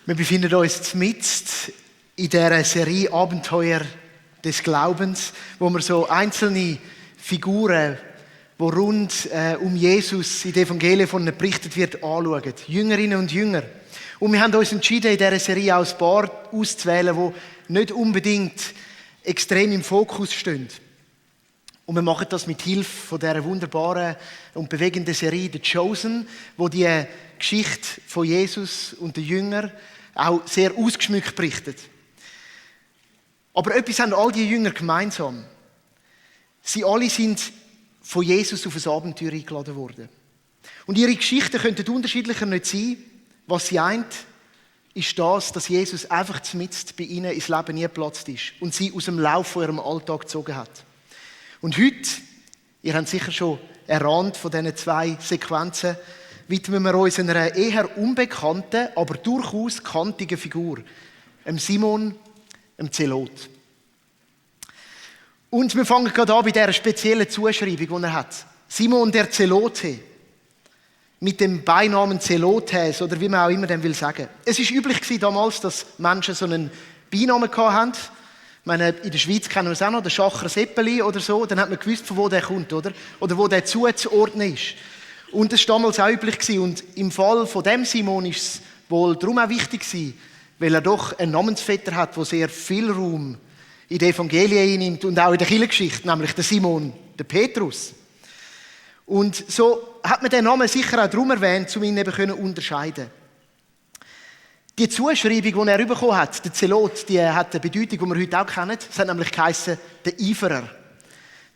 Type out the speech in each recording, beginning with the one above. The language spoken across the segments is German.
Wir befinden uns mitten in dieser Serie Abenteuer des Glaubens, wo wir so einzelne Figuren, die rund um Jesus in den Evangelien von ihnen berichtet wird, anschauen. Jüngerinnen und Jünger. Und wir haben uns entschieden, in dieser Serie auch ein paar auszuwählen, die nicht unbedingt extrem im Fokus stehen. Und wir machen das mit Hilfe von dieser wunderbaren und bewegenden Serie The Chosen, wo die Geschichte von Jesus und den Jüngern auch sehr ausgeschmückt berichtet. Aber etwas haben all die Jünger gemeinsam. Sie alle sind von Jesus auf ein Abenteuer eingeladen worden. Und ihre Geschichten könnten unterschiedlicher nicht sein. Was sie eint, ist das, dass Jesus einfach mitten bei ihnen ins Leben nie geplatzt ist und sie aus dem Lauf von ihrem Alltag gezogen hat. Und heute, ihr habt sicher schon erahnt von diesen zwei Sequenzen, widmen wir uns einer eher unbekannten, aber durchaus kantigen Figur, dem Simon, dem Zelot. Und wir fangen gerade an bei dieser speziellen Zuschreibung, die er hat. Simon der Zelote, mit dem Beinamen Zelotes, oder wie man auch immer den will sagen. Es war üblich damals, dass Menschen so einen Beinamen hatten. Ich meine, in der Schweiz kennen wir es auch noch, der Schacher Seppeli oder so. Dann hat man gewusst, von wo der kommt, oder? Oder wo der zuzuordnen ist. Und das war damals auch üblich gewesen. Und im Fall von dem Simon ist es wohl darum auch wichtig gewesen, weil er doch einen Namensvetter hat, der sehr viel Raum in die Evangelien einnimmt und auch in der Kirchengeschichte, nämlich der Simon, der Petrus. Und so hat man den Namen sicher auch darum erwähnt, um ihn eben unterscheiden. Die Zuschreibung, die er bekommen hat, der Zelot, die hat eine Bedeutung, die wir heute auch kennen. Es hat nämlich geheissen, der Eiferer.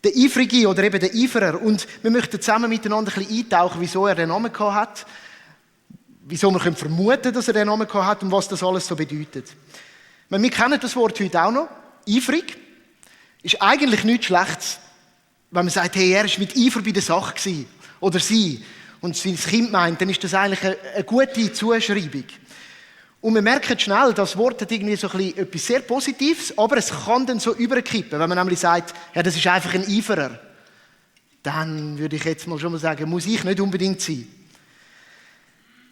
Der Eifrige oder eben der Eiferer. Und wir möchten zusammen miteinander ein bisschen eintauchen, wieso er den Namen gehabt hat, wieso wir vermuten können, dass er den Namen gehabt hat und was das alles so bedeutet. Wir kennen das Wort heute auch noch. Eifrig ist eigentlich nichts Schlechtes. Wenn man sagt, hey, er war mit Eifer bei der Sache gewesen, oder sie, und sein Kind meint, dann ist das eigentlich eine gute Zuschreibung. Und wir merken schnell, das Wort hat irgendwie so ein bisschen etwas sehr Positives, aber es kann dann so überkippen, wenn man nämlich sagt, ja, das ist einfach ein Eiferer. Dann würde ich jetzt mal schon mal sagen, muss ich nicht unbedingt sein.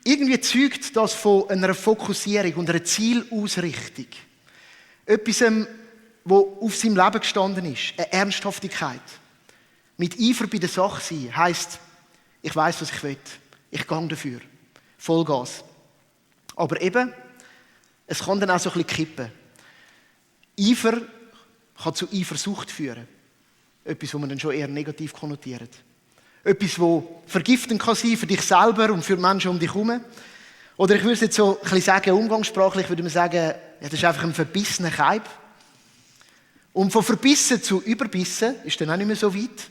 Irgendwie zeugt das von einer Fokussierung und einer Zielausrichtung. Etwas, wo auf seinem Leben gestanden ist, eine Ernsthaftigkeit. Mit Eifer bei der Sache sein heisst, ich weiss, was ich will. Ich gehe dafür. Vollgas. Aber eben, es kann dann auch so ein bisschen kippen. Eifer kann zu Eifersucht führen. Etwas, was man dann schon eher negativ konnotiert. Etwas, das vergiftend kann sein für dich selber und für die Menschen um dich herum. Oder ich würde es jetzt so ein bisschen sagen, umgangssprachlich würde man sagen, ja, das ist einfach ein verbissener Keib. Und von verbissen zu überbissen ist dann auch nicht mehr so weit.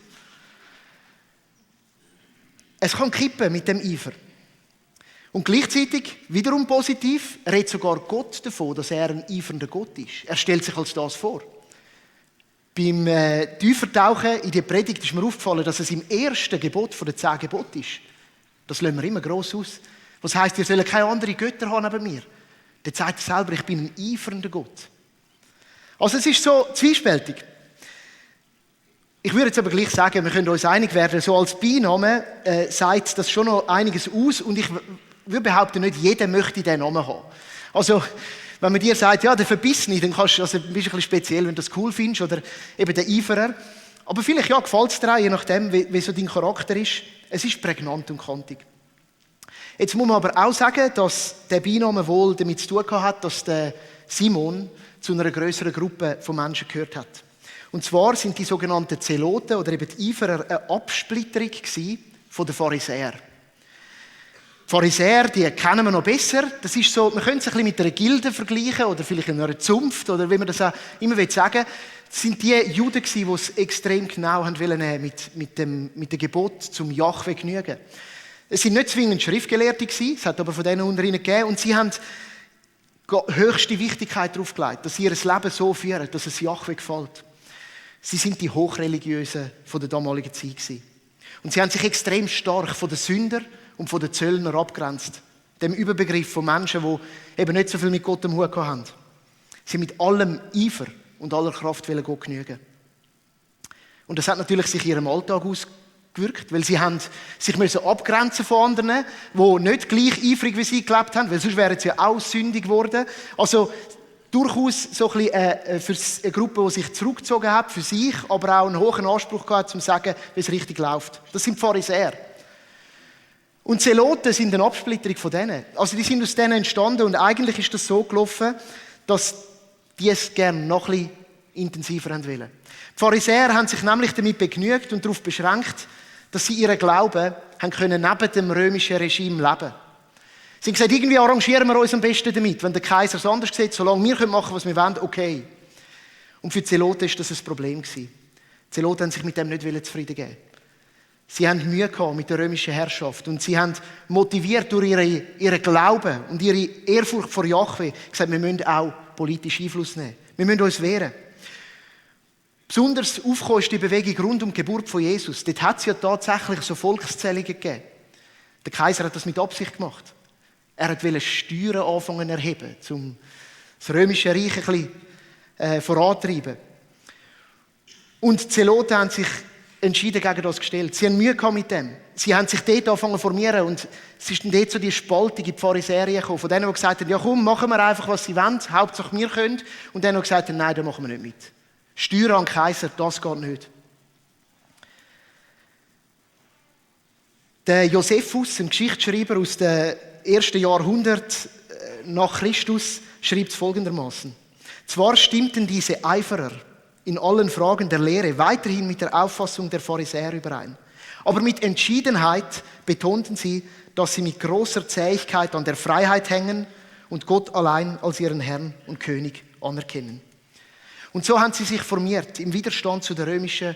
Es kann kippen mit dem Eifer. Und gleichzeitig, wiederum positiv, redet sogar Gott davon, dass er ein eifernder Gott ist. Er stellt sich als das vor. Beim Tiefertauchen in die Predigt ist mir aufgefallen, dass es im ersten Gebot von den 10 Geboten ist. Das lassen wir immer gross aus. Was heisst, ihr sollt keine anderen Götter haben neben mir. Dann sagt er selber, ich bin ein eifernder Gott. Also es ist so zwiespältig. Ich würde jetzt aber gleich sagen, wir können uns einig werden, so als Beiname sagt das schon noch einiges aus und ich würde behaupten, nicht jeder möchte diesen Namen haben. Also, wenn man dir sagt, ja, der Verbissene, dann bist du ein bisschen speziell, wenn du das cool findest, oder eben der Eiferer. Aber vielleicht, ja, gefällt es dir auch, je nachdem, wie so dein Charakter ist. Es ist prägnant und kantig. Jetzt muss man aber auch sagen, dass der Beiname wohl damit zu tun hat, dass der Simon zu einer grösseren Gruppe von Menschen gehört hat. Und zwar sind die sogenannten Zeloten oder eben die Eiferer eine Absplitterung von den Pharisäern. Die Pharisäer, die kennen wir noch besser. Das ist so, man könnte es ein bisschen mit einer Gilde vergleichen oder vielleicht in einer Zunft oder wie man das auch immer sagen will. Das sind die Juden gewesen, die es extrem genau haben wollen mit dem Gebot zum Jahwe genügen. Es sind nicht zwingend Schriftgelehrte gewesen, es hat aber von denen unter ihnen gegeben und sie haben höchste Wichtigkeit darauf gelegt, dass sie ihr Leben so führen, dass es Jahwe gefällt. Sie sind die Hochreligiösen von der damaligen Zeit gewesen. Und sie haben sich extrem stark von den Sündern und von den Zöllnern abgrenzt. Dem Überbegriff von Menschen, die eben nicht so viel mit Gott am Hut haben. Sie mit allem Eifer und aller Kraft wollen Gott genügen. Und das hat natürlich sich in ihrem Alltag gewirkt, weil sie haben sich müssen abgrenzen von anderen, die nicht gleich eifrig wie sie gelebt haben, weil sonst wären sie ja auch sündig geworden. Also durchaus so ein bisschen eine Gruppe, die sich zurückgezogen hat für sich, aber auch einen hohen Anspruch gehabt, um zu sagen, wie es richtig läuft. Das sind Pharisäer. Und Zeloten sind eine Absplitterung von denen. Also die sind aus denen entstanden und eigentlich ist das so gelaufen, dass die es gerne noch ein bisschen intensiver haben wollen. Die Pharisäer haben sich nämlich damit begnügt und darauf beschränkt, dass sie ihren Glauben haben können neben dem römischen Regime leben. Sie haben gesagt, irgendwie arrangieren wir uns am besten damit. Wenn der Kaiser es anders sieht, solange wir machen können, was wir wollen, okay. Und für die Zeloten war das ein Problem. Die Zeloten haben sich mit dem nicht zufrieden geben. Sie haben Mühe gehabt mit der römischen Herrschaft und sie haben motiviert durch ihren Glauben und ihre Ehrfurcht vor Jahwe gesagt, wir müssen auch politisch Einfluss nehmen. Wir müssen uns wehren. Besonders aufgekommen ist die Bewegung rund um die Geburt von Jesus. Dort hat es ja tatsächlich so Volkszählungen gegeben. Der Kaiser hat das mit Absicht gemacht. Er wollte Steuern anfangen erheben, um das römische Reich ein bisschen vorantreiben. Und die Zeloten haben sich entschieden gegen das gestellt. Sie haben Mühe gehabt mit dem. Sie haben sich dort angefangen zu formieren und es ist dann dort so die Spaltung in die Pharisäer gekommen. Von denen, die gesagt haben, ja komm, machen wir einfach, was sie wollen, Hauptsache wir können. Und denen, die gesagt haben, nein, da machen wir nicht mit. Steuern an den Kaiser, das geht nicht. Der Josephus, ein Geschichtsschreiber aus dem 1. Jahrhundert nach Christus, schreibt es folgendermaßen. Zwar stimmten diese Eiferer in allen Fragen der Lehre weiterhin mit der Auffassung der Pharisäer überein. Aber mit Entschiedenheit betonten sie, dass sie mit großer Zähigkeit an der Freiheit hängen und Gott allein als ihren Herrn und König anerkennen. Und so haben sie sich formiert im Widerstand zu der römischen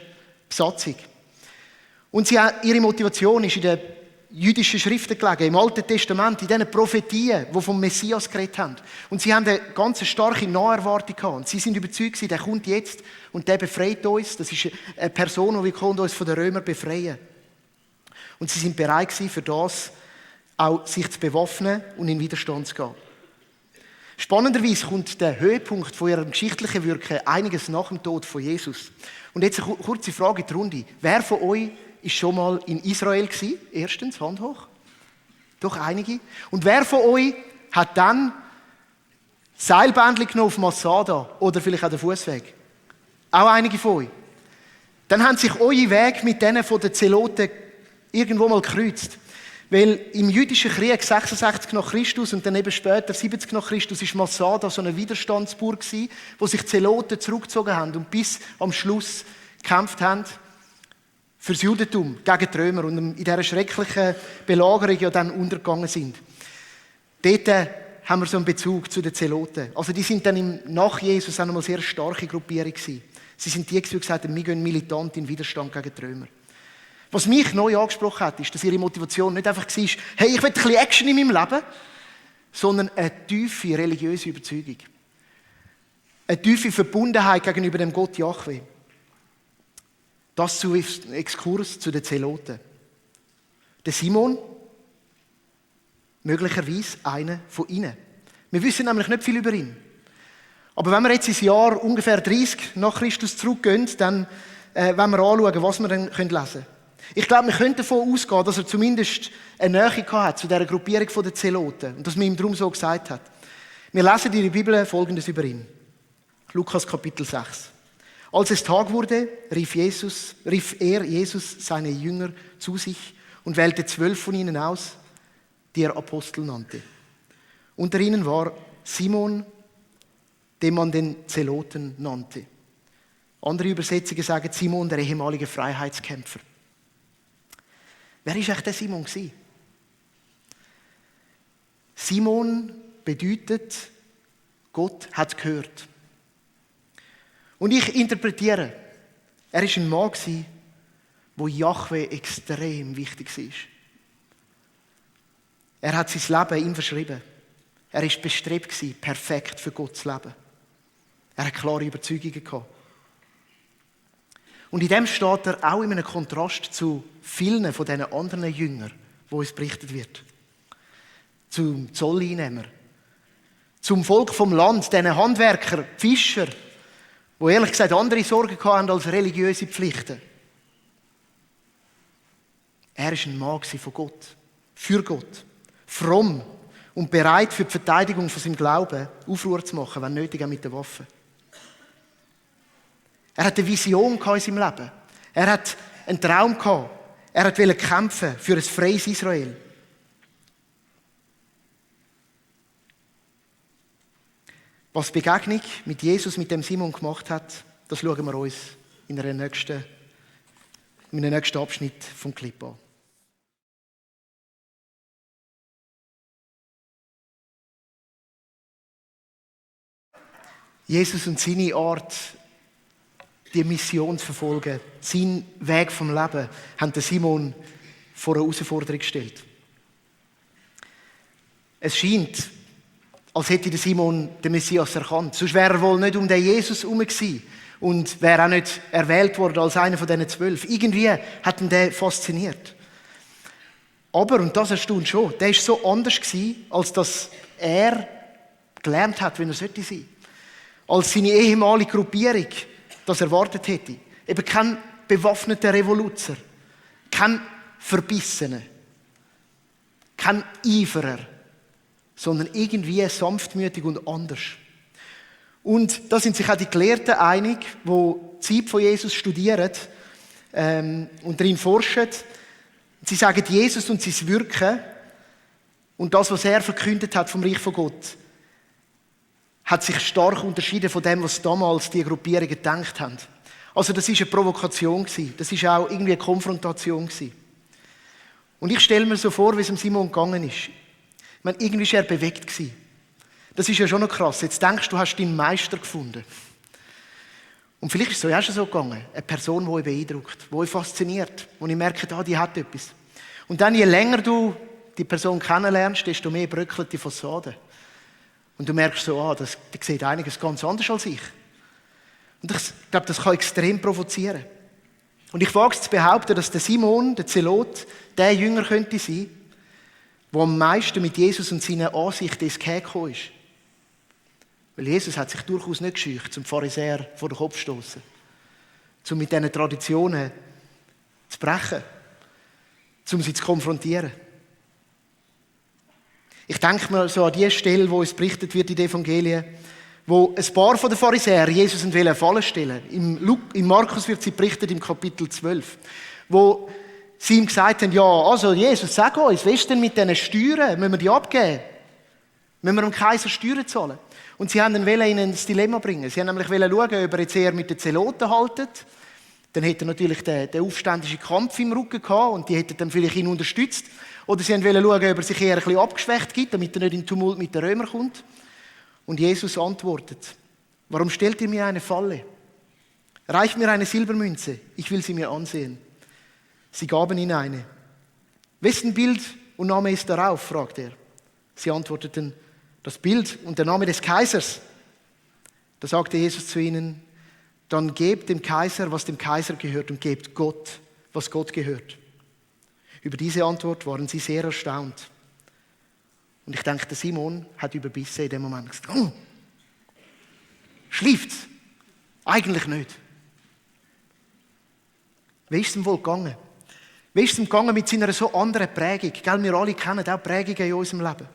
Besatzung. Und ihre Motivation ist in den jüdischen Schriften gelegen, im Alten Testament, in diesen Prophetien, die vom Messias geredet haben. Und sie haben eine ganz starke Naherwartung gehabt. Und sie sind überzeugt, der kommt jetzt und der befreit uns. Das ist eine Person, die uns von den Römern befreien. Und sie sind bereit gewesen, für das auch sich zu bewaffnen und in Widerstand zu gehen. Spannenderweise kommt der Höhepunkt von ihrem geschichtlichen Wirken einiges nach dem Tod von Jesus. Und jetzt eine kurze Frage in die Runde. Wer von euch ist schon mal in Israel gewesen? Erstens, Hand hoch. Doch einige. Und wer von euch hat dann Seilbändchen genommen auf Masada oder vielleicht auch den Fußweg? Auch einige von euch. Dann haben sich eure Wege mit denen von den Zeloten irgendwo mal gekreuzt. Weil im jüdischen Krieg 66 nach Christus und dann eben später 70 nach Christus ist Masada so eine Widerstandsburg gewesen, wo sich die Zeloten zurückgezogen haben und bis am Schluss gekämpft haben fürs Judentum gegen die Römer und in dieser schrecklichen Belagerung ja dann untergegangen sind. Dort haben wir so einen Bezug zu den Zeloten. Also die sind dann nach Jesus auch eine sehr starke Gruppierung gewesen. Sie sind die gesagt haben, wir gehen militant in Widerstand gegen die Römer. Was mich neu angesprochen hat, ist, dass ihre Motivation nicht einfach war, hey, ich will ein bisschen Action in meinem Leben, sondern eine tiefe religiöse Überzeugung. Eine tiefe Verbundenheit gegenüber dem Gott Jahwe. Das zu Exkurs zu den Zeloten. Der Simon, möglicherweise einer von ihnen. Wir wissen nämlich nicht viel über ihn. Aber wenn wir jetzt ins Jahr ungefähr 30 nach Christus zurückgehen, dann wollen wir anschauen, was wir dann lesen können. Ich glaube, wir können davon ausgehen, dass er zumindest eine Nähe hatte zu dieser Gruppierung der Zeloten und dass man ihm darum so gesagt hat. Wir lesen in der Bibel Folgendes über ihn. Lukas Kapitel 6. Als es Tag wurde, rief er Jesus seine Jünger zu sich und wählte 12 von ihnen aus, die er Apostel nannte. Unter ihnen war Simon, den man den Zeloten nannte. Andere Übersetzungen sagen Simon, der ehemalige Freiheitskämpfer. Wer war eigentlich der Simon? Simon bedeutet, Gott hat gehört. Und ich interpretiere, er war ein Mann, der Jahwe extrem wichtig war. Er hat sein Leben ihm verschrieben. Er war bestrebt, perfekt für Gott zu leben. Er hat klare Überzeugungen gehabt. Und in dem steht er auch in einem Kontrast zu vielen von diesen anderen Jüngern, wo uns berichtet wird. Zum Zolleinnehmer, zum Volk vom Land, diesen Handwerker, Fischer, die ehrlich gesagt andere Sorgen hatten als religiöse Pflichten. Er war ein Mann von Gott, für Gott, fromm und bereit für die Verteidigung von seinem Glauben Aufruhr zu machen, wenn nötig auch mit den Waffen. Er hatte eine Vision in seinem Leben. Er hat einen Traum gehabt. Er wollte kämpfen für ein freies Israel. Was die Begegnung mit Jesus, mit dem Simon gemacht hat, das schauen wir uns in einem nächsten Abschnitt vom Clip an. Jesus und seine Art, die Mission zu verfolgen, sein Weg vom Leben, haben den Simon vor eine Herausforderung gestellt. Es scheint, als hätte der Simon den Messias erkannt. Sonst wäre er wohl nicht um den Jesus herum gewesen und wäre auch nicht erwählt worden als einer von diesen 12. Irgendwie hat ihn der fasziniert. Aber, und das erstaunt schon, der war so anders gewesen, als dass er gelernt hat, wie er sein sollte. Als seine ehemalige Gruppierung das erwartet hätte. Eben kein bewaffneter Revoluzer, kein Verbissener, kein Eiferer, sondern irgendwie sanftmütig und anders. Und da sind sich auch die Gelehrten einig, die die Zeit von Jesus studieren und darin forschen. Sie sagen, Jesus und sein Wirken und das, was er verkündet hat vom Reich von Gott, hat sich stark unterschieden von dem, was damals die Gruppierungen gedacht haben. Also das war eine Provokation, das war auch irgendwie eine Konfrontation. Und ich stelle mir so vor, wie es dem Simon gegangen ist. Ich meine, irgendwie war er bewegt. Das ist ja schon noch krass. Jetzt denkst du, hast deinen Meister gefunden. Und vielleicht ist es ja schon so gegangen. Eine Person, die euch beeindruckt, die euch fasziniert, wo ihr merkt, die hat etwas. Und dann, je länger du die Person kennenlernst, desto mehr bröckelt die Fassade. Und du merkst so, der sieht einiges ganz anders als ich. Und ich glaube, das kann extrem provozieren. Und ich wage es zu behaupten, dass der Simon, der Zelot, der Jünger könnte sein, der am meisten mit Jesus und seinen Ansichten ins Gehege gekommen ist. Weil Jesus hat sich durchaus nicht gescheucht, zum Pharisäer vor den Kopf zu stoßen, um mit diesen Traditionen zu brechen, um sie zu konfrontieren. Ich denke mal so an die Stelle, wo es berichtet wird in den Evangelien, wo ein paar von den Pharisäern Jesus eine Falle stellen. Im Markus wird sie berichtet im Kapitel 12, wo sie ihm gesagt haben, ja, also Jesus, sag uns, was ist denn mit diesen Steuern? Müssen wir die abgeben? Müssen wir dem Kaiser Steuern zahlen? Und sie haben ihn in ein Dilemma bringen. Sie haben nämlich schauen, ob er jetzt eher mit den Zeloten haltet. Dann hätte er natürlich den aufständischen Kampf im Rücken gehabt und die hätten dann vielleicht ihn unterstützt. Oder sie wollten schauen, ob er sich eher ein bisschen abgeschwächt gibt, damit er nicht in Tumult mit den Römern kommt. Und Jesus antwortet, warum stellt ihr mir eine Falle? Reicht mir eine Silbermünze, ich will sie mir ansehen. Sie gaben ihm eine. Wessen Bild und Name ist darauf? Fragt er. Sie antworteten, das Bild und der Name des Kaisers. Da sagte Jesus zu ihnen, dann gebt dem Kaiser, was dem Kaiser gehört und gebt Gott, was Gott gehört. Über diese Antwort waren sie sehr erstaunt. Und ich denke, der Simon hat überbissen in dem Moment gesagt, oh, schläft's? Eigentlich nicht. Wie ist es ihm wohl gegangen? Wie ist es ihm gegangen mit seiner so anderen Prägung? Gell, wir alle kennen auch Prägungen in unserem Leben.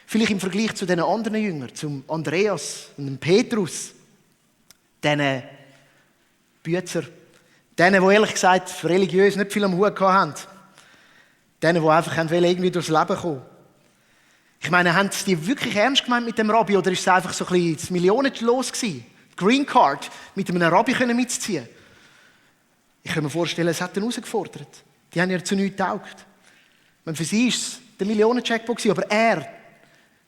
Vielleicht im Vergleich zu den anderen Jüngern, zum Andreas und dem Petrus, diesen Büzer, denen, die ehrlich gesagt religiös nicht viel am Hut hatten, denen, die einfach irgendwie durchs Leben kommen. Ich meine, haben sie die wirklich ernst gemeint mit dem Rabbi oder ist es einfach so ein bisschen das Millionenlos gewesen? Green Card mit einem Rabbi mitziehen. Ich kann mir vorstellen, es hat ihn herausgefordert. Die haben ja zu nichts getaugt. Für sie war es der Millionen-Jackpot gewesen, aber er,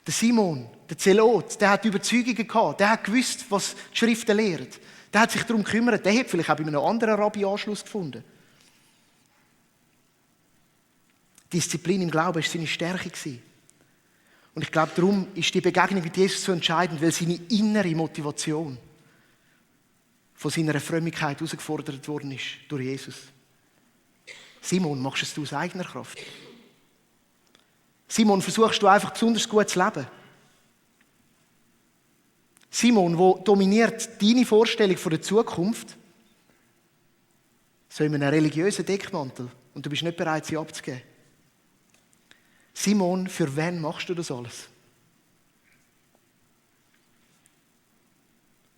der Simon, der Zelot, der hat Überzeugungen gehabt, der hat gewusst, was die Schriften lehren. Der hat sich darum gekümmert, der hat vielleicht auch bei einem anderen Rabbi Anschluss gefunden. Disziplin im Glauben war seine Stärke gewesen. Und ich glaube, darum ist die Begegnung mit Jesus so entscheidend, weil seine innere Motivation von seiner Frömmigkeit herausgefordert worden ist durch Jesus. Simon, machst du es aus eigener Kraft? Simon, versuchst du einfach besonders gut zu leben? Simon, wo dominiert deine Vorstellung von der Zukunft? So in einem religiösen Deckmantel und du bist nicht bereit, sie abzugeben. Simon, für wen machst du das alles?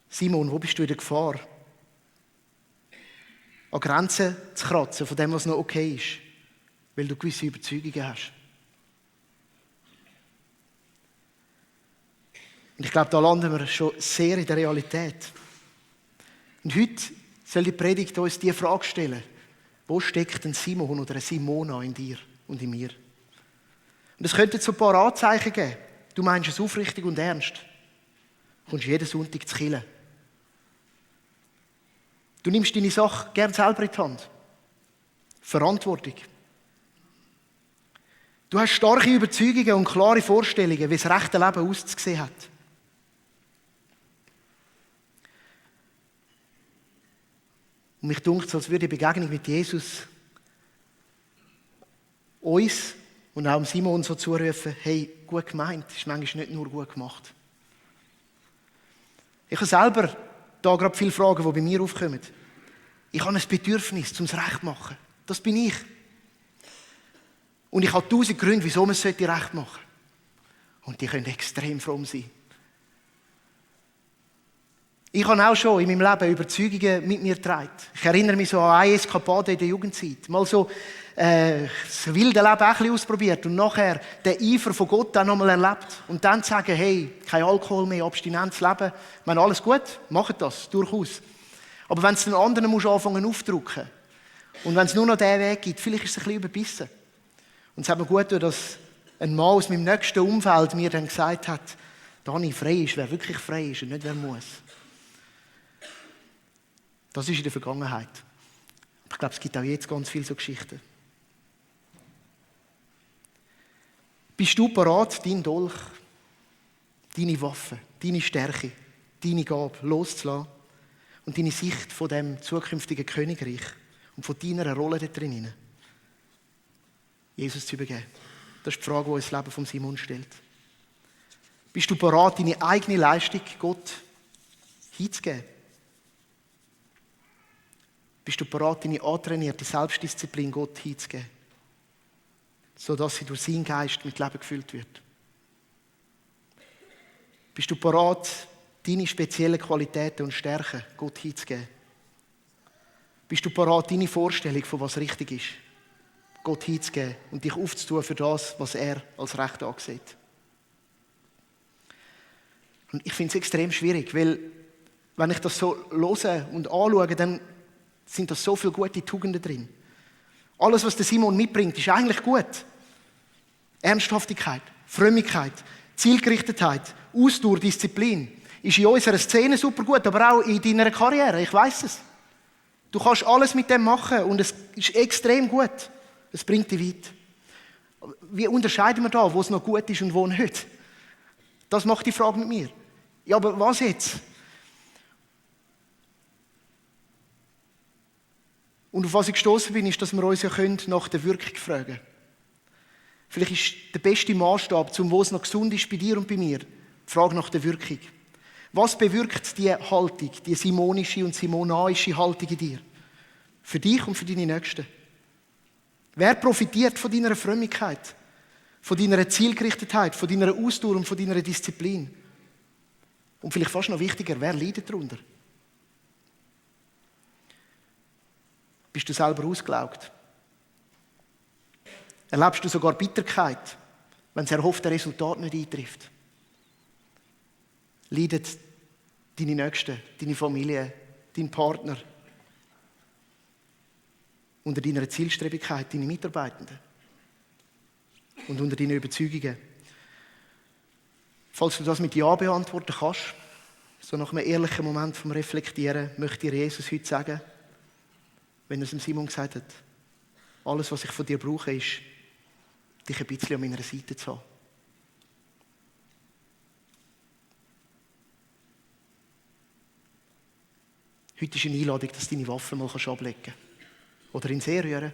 Simon, wo bist du in der Gefahr? An Grenzen zu kratzen von dem, was noch okay ist, weil du gewisse Überzeugungen hast. Und ich glaube, da landen wir schon sehr in der Realität. Und heute soll die Predigt uns die Frage stellen: Wo steckt ein Simon oder eine Simona in dir und in mir? Und es könnte so ein paar Anzeichen geben. Du meinst es aufrichtig und ernst. Du kommst jeden Sonntag zu Kirche. Du nimmst deine Sache gerne selber in die Hand. Verantwortung. Du hast starke Überzeugungen und klare Vorstellungen, wie das rechte Leben auszusehen hat. Und mich dunkt es, als würde die Begegnung mit Jesus uns und auch Simon so zurufen: Hey, gut gemeint, ist manchmal nicht nur gut gemacht. Ich habe selber da gerade viele Fragen, die bei mir aufkommen. Ich habe ein Bedürfnis, um es recht zu machen. Das bin ich. Und ich habe 1000 Gründe, wieso man es recht machen sollte. Und die können extrem fromm sein. Ich habe auch schon in meinem Leben Überzeugungen mit mir getragen. Ich erinnere mich so an eine Eskapade in der Jugendzeit. Mal so das wilde Leben auch ein bisschen ausprobiert und nachher den Eifer von Gott auch nochmal erlebt. Und dann zu sagen: Hey, kein Alkohol mehr, Abstinenz leben. Ich meine, alles gut, macht das, durchaus. Aber wenn es den anderen musst anfangen aufdrücken und wenn es nur noch diesen Weg gibt, vielleicht ist es ein bisschen überbissen. Und es hat mir gut getan, dass ein Mann aus meinem nächsten Umfeld mir dann gesagt hat: Dani, frei ist, wer wirklich frei ist und nicht wer muss. Das ist in der Vergangenheit. Ich glaube, es gibt auch jetzt ganz viele so Geschichten. Bist du bereit, deinen Dolch, deine Waffe, deine Stärke, deine Gabe loszulassen und deine Sicht von dem zukünftigen Königreich und von deiner Rolle da drin Jesus zu übergeben? Das ist die Frage, die uns das Leben von Simon stellt. Bist du bereit, deine eigene Leistung Gott hinzugeben? Bist du bereit, deine antrainierte Selbstdisziplin Gott hinzugeben, sodass sie durch seinen Geist mit Leben gefüllt wird? Bist du bereit, deine speziellen Qualitäten und Stärken Gott hinzugeben? Bist du bereit, deine Vorstellung von was richtig ist, Gott hinzugeben und dich aufzutun für das, was er als Recht ansieht? Und ich finde es extrem schwierig, weil wenn ich das so höre und anschaue, dann sind da so viele gute Tugenden drin. Alles, was der Simon mitbringt, ist eigentlich gut. Ernsthaftigkeit, Frömmigkeit, Zielgerichtetheit, Ausdauer, Disziplin. Ist in unserer Szene super gut, aber auch in deiner Karriere, ich weiss es. Du kannst alles mit dem machen und es ist extrem gut. Es bringt dich weit. Wie unterscheiden wir da, wo es noch gut ist und wo nicht? Das macht die Frage mit mir. Ja, aber was jetzt? Und auf was ich gestoßen bin, ist, dass wir uns ja nach der Wirkung fragen können. Vielleicht ist der beste Maßstab, zum wo es noch gesund ist bei dir und bei mir, die Frage nach der Wirkung. Was bewirkt die Haltung, die simonische und simonaische Haltung in dir? Für dich und für deine Nächsten. Wer profitiert von deiner Frömmigkeit, von deiner Zielgerichtetheit, von deiner Ausdauer und von deiner Disziplin? Und vielleicht fast noch wichtiger, wer leidet darunter? Bist du selber ausgelaugt? Erlebst du sogar Bitterkeit, wenn das erhoffte Resultat nicht eintrifft? Leidet deine Nächsten, deine Familie, dein Partner unter deiner Zielstrebigkeit, deine Mitarbeitenden und unter deinen Überzeugungen? Falls du das mit Ja beantworten kannst, so nach einem ehrlichen Moment vom Reflektieren, möchte dir Jesus heute sagen, wenn er es dem Simon gesagt hat: Alles, was ich von dir brauche, ist, dich ein bisschen an meiner Seite zu haben. Heute ist eine Einladung, dass du deine Waffe mal ablegen kannst. Oder in See rühren.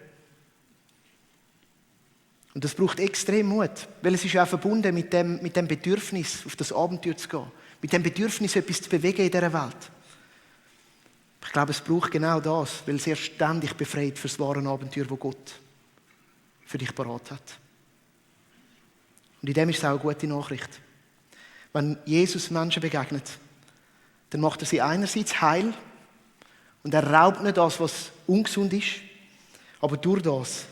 Und das braucht extrem Mut, weil es ist ja auch verbunden mit dem Bedürfnis, auf das Abenteuer zu gehen. Mit dem Bedürfnis, etwas zu bewegen in dieser Welt. Ich glaube, es braucht genau das, weil es erst dann dich befreit für das wahre Abenteuer, das Gott für dich parat hat. Und in dem ist es auch eine gute Nachricht. Wenn Jesus Menschen begegnet, dann macht er sie einerseits heil und er raubt nicht das, was ungesund ist, aber durch das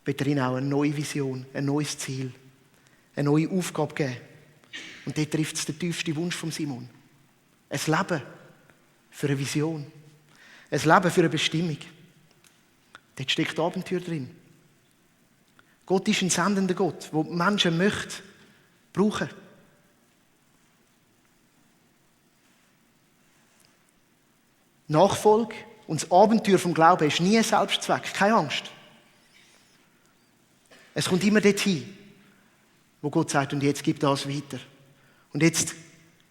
wird er ihnen auch eine neue Vision, ein neues Ziel, eine neue Aufgabe geben. Und dort trifft es den tiefsten Wunsch von Simon. Ein Leben für eine Vision. Ein Leben für eine Bestimmung. Dort steckt Abenteuer drin. Gott ist ein sendender Gott, der Menschen möchte brauchen. Nachfolge und das Abenteuer vom Glauben ist nie ein Selbstzweck, keine Angst. Es kommt immer dorthin, wo Gott sagt, und jetzt gib das weiter. Und jetzt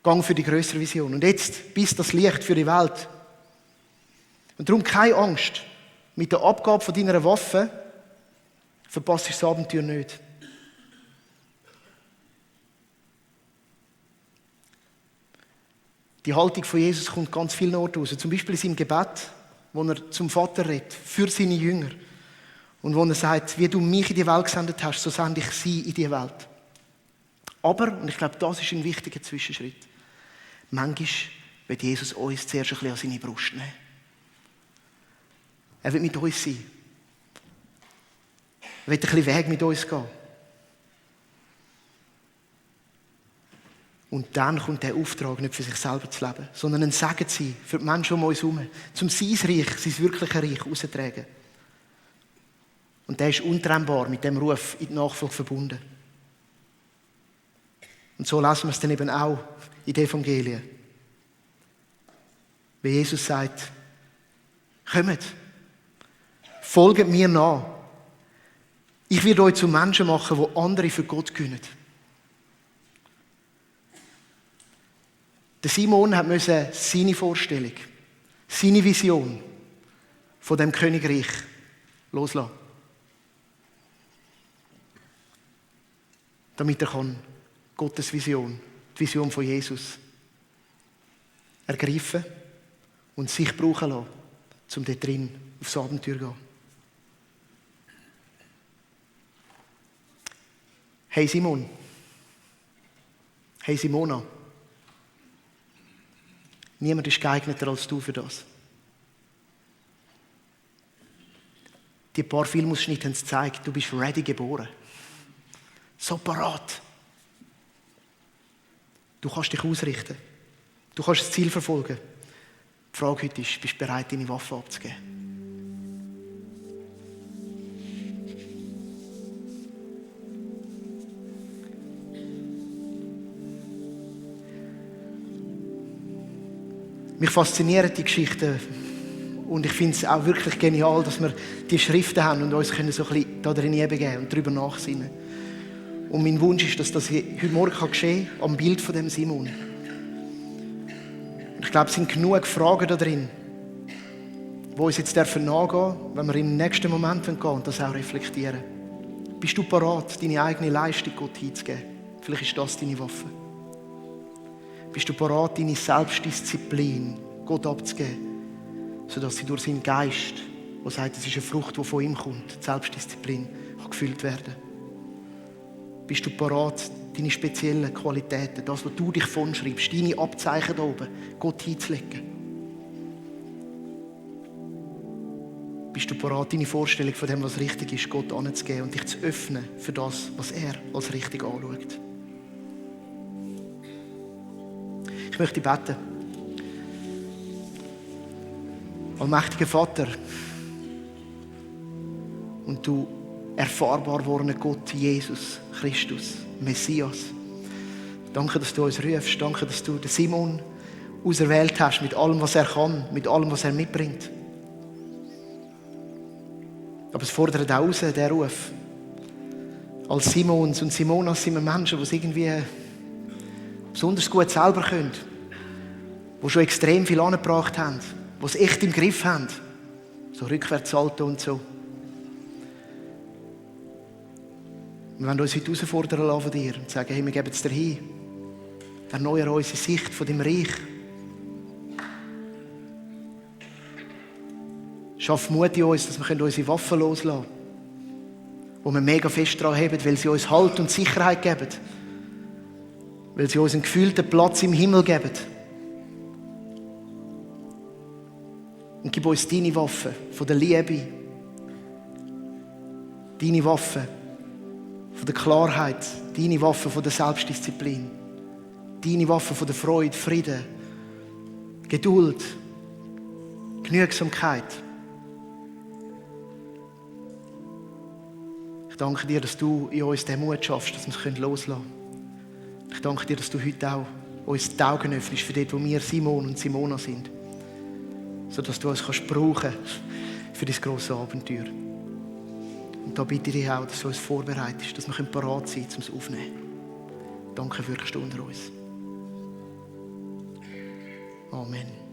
gang für die größere Vision. Und jetzt bist das Licht für die Welt. Und darum keine Angst. Mit der Abgabe von deiner Waffe verpasst du das Abenteuer nicht. Die Haltung von Jesus kommt ganz vielen Orten raus. Zum Beispiel in seinem Gebet, wo er zum Vater redet, für seine Jünger. Und wo er sagt, wie du mich in die Welt gesendet hast, so sende ich sie in die Welt. Aber, und ich glaube, das ist ein wichtiger Zwischenschritt, manchmal wird Jesus uns zuerst ein bisschen an seine Brust nehmen. Er will mit uns sein. Er will ein bisschen Weg mit uns gehen. Und dann kommt der Auftrag, nicht für sich selber zu leben, sondern ein Segen zu sein für die Menschen um uns herum, zum sein Reich, sein wirkliches Reich rauszutragen. Und der ist untrennbar mit dem Ruf in die Nachfolge verbunden. Und so lassen wir es dann eben auch in den Evangelien. Wie Jesus sagt, kommt, folgt mir nach. Ich werde euch zu Menschen machen, die andere für Gott gewinnen. Der Simon musste seine Vorstellung, seine Vision von dem Königreich loslassen. Damit er Gottes Vision, die Vision von Jesus, ergreifen und sich brauchen lassen, um dort drin aufs Abenteuer zu gehen. Hey Simon. Hey Simona. Niemand ist geeigneter als du für das. Die paar Filmausschnitte haben es gezeigt, du bist ready geboren. So parat. Du kannst dich ausrichten. Du kannst das Ziel verfolgen. Die Frage heute ist, bist du bereit, deine Waffe abzugeben? Mich faszinieren die Geschichten und ich finde es auch wirklich genial, dass wir die Schriften haben und uns können so ein bisschen darin begeben und darüber nachsinnen. Und mein Wunsch ist, dass das heute Morgen geschehen kann, am Bild von dem Simon. Und ich glaube, es sind genug Fragen da drin, die uns jetzt nachgehen dürfen, wenn wir im nächsten Moment gehen und das auch reflektieren. Bist du bereit, deine eigene Leistung Gott hinzugeben? Vielleicht ist das deine Waffe. Bist du bereit, deine Selbstdisziplin Gott abzugeben, sodass sie durch seinen Geist, der sagt, es ist eine Frucht, die von ihm kommt, die Selbstdisziplin, kann gefüllt werden? Bist du bereit, deine speziellen Qualitäten, das, was du dich vonschreibst, deine Abzeichen da oben, Gott hinzulegen? Bist du bereit, deine Vorstellung von dem, was richtig ist, Gott anzugeben und dich zu öffnen für das, was er als richtig anschaut? Ich möchte beten. Allmächtiger Vater und du erfahrbar gewordene Gott, Jesus Christus, Messias. Danke, dass du uns rufst. Danke, dass du den Simon auserwählt hast mit allem, was er kann, mit allem, was er mitbringt. Aber es fordert auch raus, der Ruf. Als Simons und Simonas sind wir Menschen, die es irgendwie besonders gut selber können, die schon extrem viel angebracht haben, die es echt im Griff haben, so Rückwärtssalto und so. Wir wollen uns heute herausfordern lassen von dir und sagen, hey, wir geben es dir hin. Erneuere unsere Sicht von dem Reich. Schaff Mut in uns, dass wir unsere Waffen loslassen können. wo wir mega fest daran haben, weil sie uns Halt und Sicherheit geben. Weil sie uns einen gefühlten Platz im Himmel geben. Und gib uns deine Waffe von der Liebe. Deine Waffe von der Klarheit. Deine Waffe von der Selbstdisziplin. Deine Waffe von der Freude, Frieden, Geduld, Genügsamkeit. Ich danke dir, dass du in uns den Mut schaffst, dass wir es loslassen können. Ich danke dir, dass du heute auch uns die Augen öffnest für dort, wo wir Simon und Simona sind. Sodass du uns brauchen kannst für dein grosse Abenteuer. Und da bitte ich dich auch, dass du uns vorbereitest, dass wir bereit sein können, um es aufzunehmen. Danke, wirkst du unter uns. Amen.